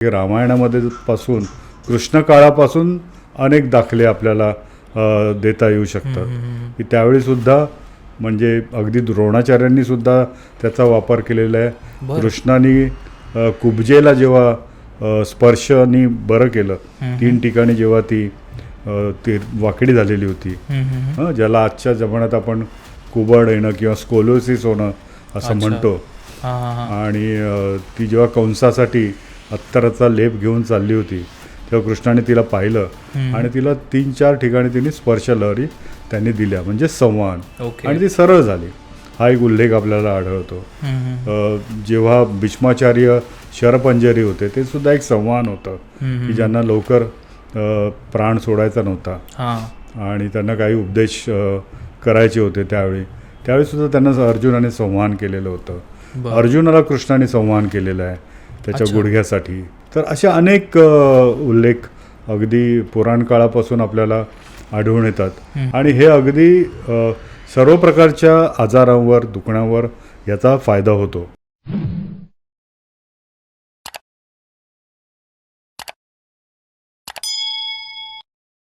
रामायणामध्ये पासून कृष्ण काळापासून अनेक दाखले आपल्याला देता येऊ शकतात की त्यावेळी सुद्धा म्हणजे अगदी द्रोणाचार्यांनी सुद्धा त्याचा वापर केलेला आहे. कृष्णाने कुब्जेला जेव्हा स्पर्शनी बरं केलं 3 ठिकाणी जेव्हा ती वाकडी झालेली होती, ज्याला आजच्या जमान्यात आपण कुबड येणं किंवा स्कोलोसिस होणं असं म्हणतो, आणि ती जेव्हा कंसासाठी अत्तराचा लेप घेऊन चालली होती तेव्हा कृष्णाने तिला पाहिलं आणि तिला 3-4 ठिकाणी तिने स्पर्शलहरी त्यांनी दिल्या, म्हणजे संवाहन, आणि ती सरळ झाली. हा एक उल्लेख आपल्याला आढळतो. जेव्हा भीष्माचार्य शरपंजरी होते ते सुद्धा एक संवाहन होतं की ज्यांना लवकर प्राण सोडायचा नव्हता आणि त्यांना काही उपदेश करायचे होते. त्यावेळी सुद्धा त्यांना अर्जुनाने संवाहन केलेलं होतं. अर्जुनाला कृष्णाने संवाहन केलेलं आहे त्याच्या गुडघ्यासाठी. तर असे अनेक उल्लेख अगदी पुराण काळापासून आपल्याला आढळून येतात आणि हे अगदी सर्व प्रकारच्या आजारांवर, दुखण्यावर याचा फायदा होतो.